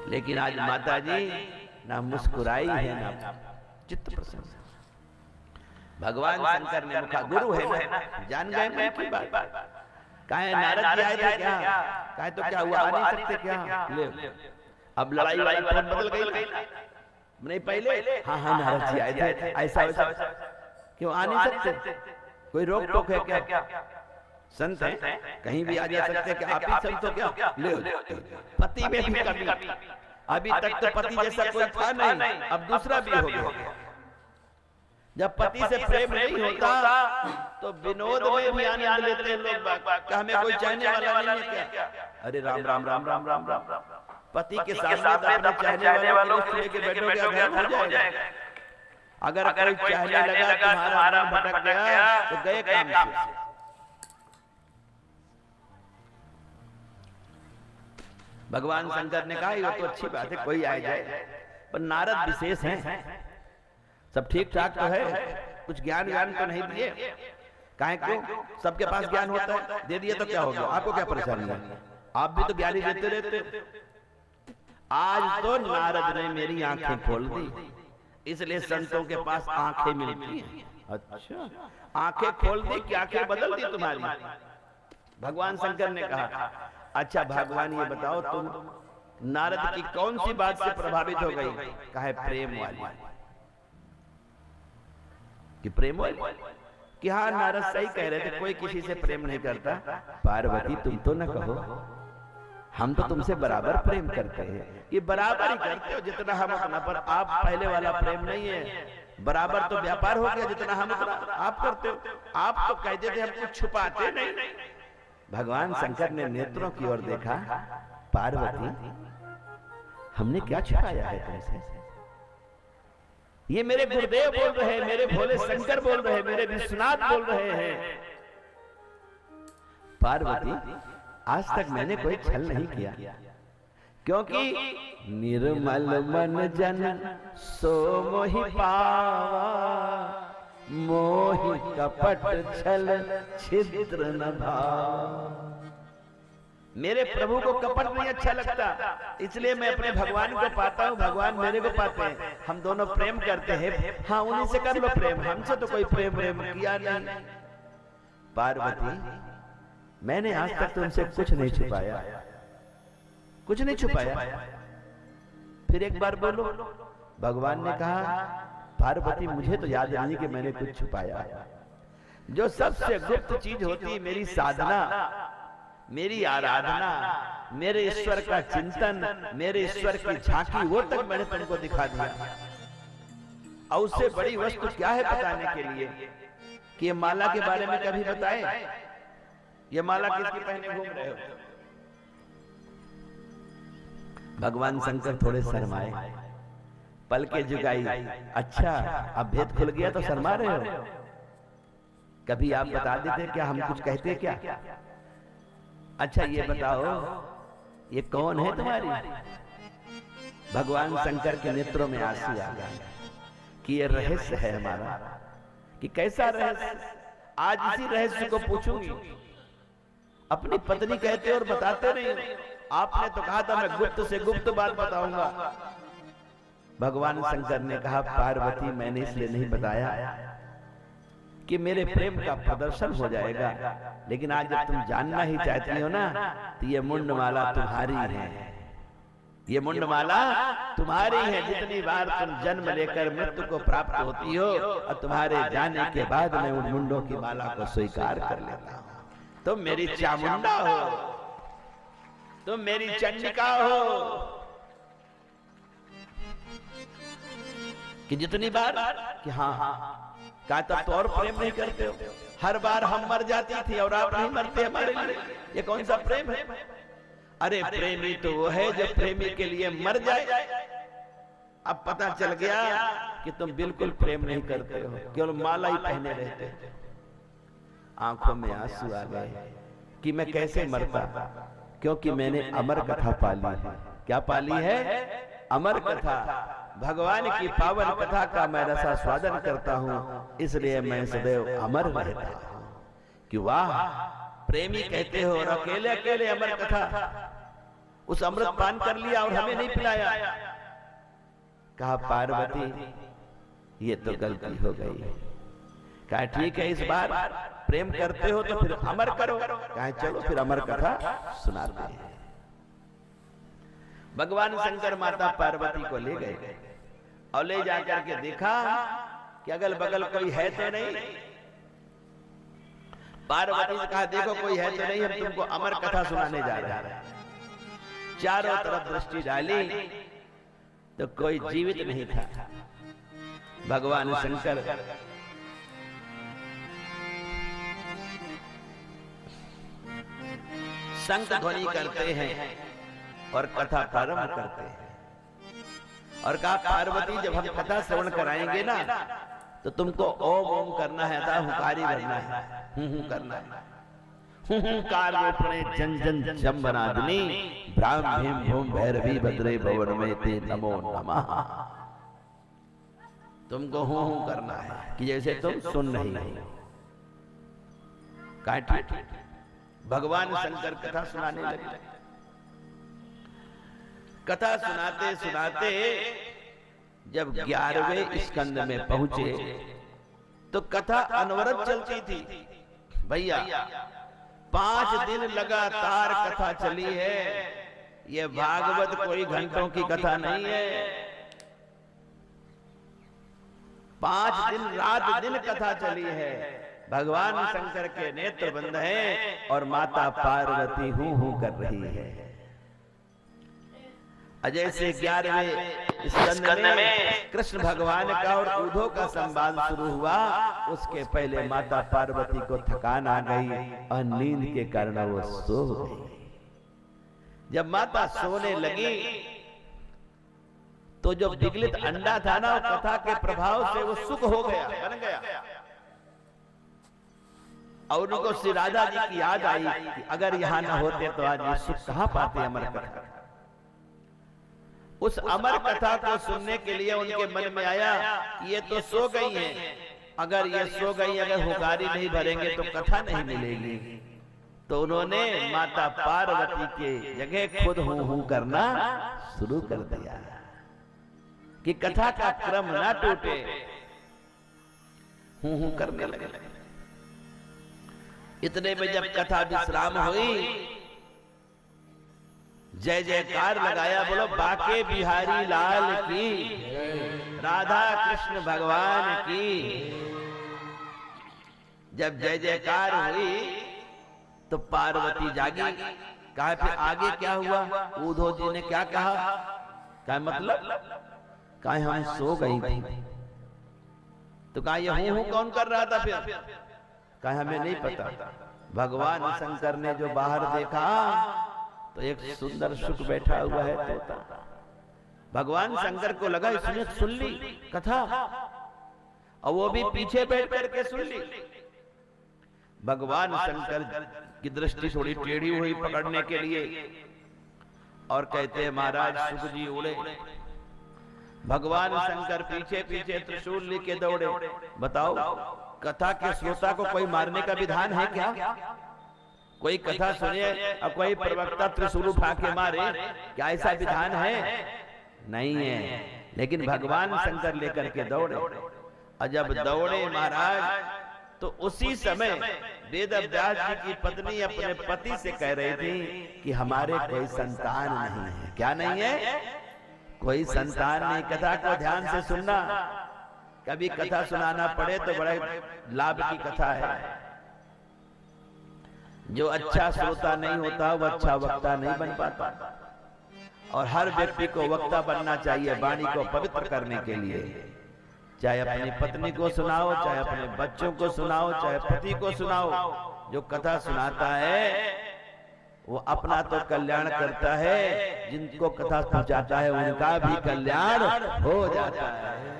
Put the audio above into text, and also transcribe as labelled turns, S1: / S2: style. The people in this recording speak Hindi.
S1: लेकिन आज माता जी ना मुस्कुराई है ना चित्त प्रसन्न। भगवान शंकर ने मुखा गुरु है ना, जान गए मन की बात। काहे नारद जी आए थे क्या? काहे तो क्या हुआ, आ नहीं सकते क्या? ले अब लड़ाई वाली टोन बदल गई नहीं पहले। हाँ हाँ नारद जी आए थे, ऐसा वैसा क्यों आ नहीं सकते? कोई रोक टोक है क्या? संत है कहीं भी आ जा सकते क्या? आप ही संत हो क्या? ले पति में भी कमी, अभी तक तो पति जैसा कोई था नहीं, अब दूसरा भी हो गया। जब पति से प्रेम नहीं होता तो विनोद में भी आनंद लेते हैं लोग। हमें कोई चाहने वाला नहीं है क्या? अरे राम राम राम राम राम राम राम। पति के सामने अपने चाहने वालों को लेके बैठोगे घर हो जाएगा। अगर कोई चाहने लगा तुम्हारा मन भटक गया तो गए काम से। भगवान शंकर ने कहा ये तो अच्छी बात है, कोई आ जाए, पर नारद विशेष हैं। सब ठीक ठाक तो है, कुछ ज्ञान व्यान तो नहीं दिए? काहे क्यों? सबके पास ज्ञान होता है, दे दिए तो क्या हो गया? आपको क्या परेशानी है? आप भी तो ज्ञानी देते रहते। आज तो नारद ने मेरी आंखें खोल दी, इसलिए संतों के पास आंखें मिलती हैं। अच्छा, आंखें खोल दी कि आंखें बदल दी तुम्हारी? भगवान शंकर ने कहा अच्छा भगवान ये बताओ तुम नारद की कौन सी बात से प्रभावित हो गई? कहा प्रेम वाली। कि प्रेम वाली? कि हाँ नारद सही कह रहे थे, कोई किसी से प्रेम नहीं करता। पार्वती तुम तो न कहो, हम तो तुमसे बराबर प्रेम करते हैं। ये बराबर ही करते हो जितना हम उतना, पर आप पहले वाला प्रेम नहीं है। बराबर तो व्यापार हो गया, जितना हम उतना आप करते हो। आप तो कहते थे हम कुछ छुपाते नहीं। भगवान शंकर ने नेत्रों की ओर देखा, पार्वती हमने क्या छुपाया है तुमसे? ये मेरे गुरुदेव बोल रहे हैं, मेरे भोले शंकर बोल रहे हैं, मेरे विश्वनाथ बोल रहे हैं। पार्वती आज तक मैंने कोई छल नहीं किया, क्योंकि निर्मल मन जन सो मोहि पावा, मोहि कपट छल छिद्र न भाव। मेरे प्रभु को कपट नहीं अच्छा लगता, इसलिए मैं अपने भगवान को पाता हूँ, भगवान मेरे को पाते हैं। हम दोनों प्रेम करते हैं। हाँ उन्हीं से कर लो प्रेम, हमसे तो कोई प्रेम किया नहीं। पार्वती मैंने आज तक तुमसे कुछ नहीं छुपाया, कुछ नहीं छुपाया। फिर एक बार बोलो। भगवान ने कहा पार्वती मुझे तो याद नहीं कि मैंने कुछ छुपाया। जो सबसे गुप्त चीज होती है, मेरी साधना, मेरी आराधना, मेरे ईश्वर का चिंतन, मेरे ईश्वर की झांकी, वो तक मैंने तुमको दिखा दिया। और उससे बड़ी वस्तु क्या है बताने के लिए? कि ये माला के बारे में कभी बताए? ये माला किसकी पहने घूम रहे हो? भगवान शंकर थोड़े शर्माए, पलके झुकाई। अच्छा अब भेद खुल गया तो शर्मा रहे हो? कभी आप बता देते क्या, हम कुछ कहते क्या? अच्छा ये बताओ ये कौन है तुम्हारी? भगवान शंकर के नेत्रों में आंसू आ गए कि ये रहस्य है हमारा। कि कैसा रहस्य? आज इसी रहस्य को पूछूंगी। अपनी पत्नी कहते और बताते नहीं। आपने तो कहा था मैं गुप्त से गुप्त बात बताऊंगा। भगवान शंकर ने कहा पार्वती मैंने इसलिए नहीं बताया कि मेरे प्रेम का प्रदर्शन हो जाएगा, लेकिन आज जब तुम जानना ही चाहती हो ना, तो ये मुंडमाला तुम्हारी है। ये मुंडमाला तुम्हारी है। जितनी बार तुम जन्म लेकर मृत्यु को प्राप्त होती हो, और तुम्हारे जाने के बाद मैं उन मुंडों की माला को स्वीकार कर लेता हूं। तुम मेरी चामुंडा हो, तुम मेरी चंडिका हो। कि जितनी बार कि हाँ कहा तब तो और प्रेम नहीं करते हो। हर बार हम मर जाती थी और आप नहीं मरते हमारे लिए। ये कौन सा प्रेम है? अरे प्रेमी तो वो है जो प्रेमी के लिए मर जाए। अब पता चल गया कि तुम बिल्कुल प्रेम नहीं करते हो, केवल माला ही पहने रहते हो। आंखों में आंसू आ गए कि मैं कैसे मरता, क्योंकि मैंने अमर कथा पाली है। क्या पाली है? अमर कथा। भगवान की पावन कथा का मैं रसास्वादन करता हूं, इसलिए मैं सदैव अमर रहता हूं। कि वाह प्रेमी कहते हो और अकेले अकेले अमर कथा। उस अमृत पान कर लिया और हमें नहीं पिलाया। कहा पार्वती ये तो गलती हो गई। कहा ठीक है, इस बार प्रेम करते हो तो फिर अमर करो। कहा चलो फिर अमर कथा सुनाते हैं। भगवान शंकर माता पार्वती को ले गए और ले जाकर के देखा कि अगल बगल कोई है तो नहीं। पार्वती ने कहा देखो कोई है तो नहीं, हम तुमको अमर कथा सुनाने जा रहे हैं। चारों तरफ दृष्टि डाली तो कोई जीवित नहीं था। भगवान शंकर शंख ध्वनि करते हैं और कथा प्रारंभ करते हैं। और कहा पार्वती जब हम कथा श्रवण कराएंगे ना तो तुमको ओम ओम करना है, था हुकारी भरना है, करना है। कार रूपणे जन जन जम बनादनी ब्राह्म भीम भूम भैरवी भद्रे भवन में ते नमो नमः। तुमको हूं करना है कि जैसे तुम सुन नहीं हो। काट भगवान शंकर कथा सुनाने लगे। कथा सुनाते सुनाते जब 11वें स्कंद में पहुंचे तो कथा अनवरत चलती थी। भैया 5 दिन लगातार कथा चली है। ये भागवत कोई घंटों की कथा नहीं है। 5 दिन रात दिन कथा चली है। भगवान शंकर के नेत्र बंद हैं और माता पार्वती हूं कर रही है। जैसे 11वें स्कंद में कृष्ण भगवान का और उद्धव का संवाद शुरू हुआ, उसके पहले माता पार्वती को थकान आ गई और नींद के कारण वो सो गई। जब माता सोने लगी तो जो विगलित अंडा था ना, कथा के प्रभाव से वो सुख हो गया, बन गया। और उनको श्री राधा जी की याद आई कि अगर यहाँ न होते तो आज ये सुख कहाँ पाते अमर कथा। उस अमर कथा को सुनने के लिए उनके मन में आया कि ये तो सो गई हैं, अगर ये सो गई, अगर हुकारी नहीं भरेंगे तो कथा नहीं मिलेगी। तो उन्होंने माता पार्वती के जगह खुद हूं करना शुरू कर दिया कि कथा का क्रम ना टूटे। हूं करने लगे। इतने में जब कथा विश्राम हुई, जय जयकार लगाया, बोलो बाके बिहारी लाल की, राधा कृष्ण भगवान की। जब जय जयकार हुई तो पार्वती जागी। कहा फिर आगे क्या हुआ? उद्धव जी ने क्या कहा? क्या मतलब? कहा हम सो गई थी। तो कहा ये हूं कौन कर रहा था? फिर कहा हमें नहीं पता। भगवान शंकर ने जो बाहर देखा तो एक सुंदर सुख बैठा हुआ है तोता। भगवान शंकर को लगा इसने सुन ली कथा, और वो भी पीछे बैठ करके सुन ली। भगवान शंकर की दृष्टि थोड़ी टेढ़ी हुई पकड़ने के लिए, और कहते हैं महाराज सुख जी उड़े। भगवान शंकर पीछे पीछे त्रिशूल लेके दौड़े। बताओ कथा के श्रोता को कोई मारने का विधान है क्या? कोई कथा सुने और कोई प्रवक्ता त्रिशूल उठा के मारे, क्या ऐसा विधान है? नहीं है। लेकिन भगवान शंकर लेकर के दौड़े, और जब दौड़े महाराज तो उसी समय वेद व्यास जी की पत्नी अपने पति से कह रही थी कि हमारे कोई संतान नहीं है। क्या नहीं है? कोई संतान नहीं। कथा को ध्यान से सुनना, कभी कथा सुनाना पड़े तो बड़े लाभ की कथा है। जो अच्छा श्रोता नहीं होता वो अच्छा वक्ता नहीं बन पाता। और हर व्यक्ति को वक्ता बनना चाहिए वाणी को पवित्र करने के लिए। चाहे अपनी पत्नी को सुनाओ, चाहे अपने बच्चों को सुनाओ, चाहे पति को सुनाओ। जो कथा सुनाता है वो अपना तो कल्याण करता है, जिनको कथा पहुंचाता है उनका भी कल्याण हो जाता है।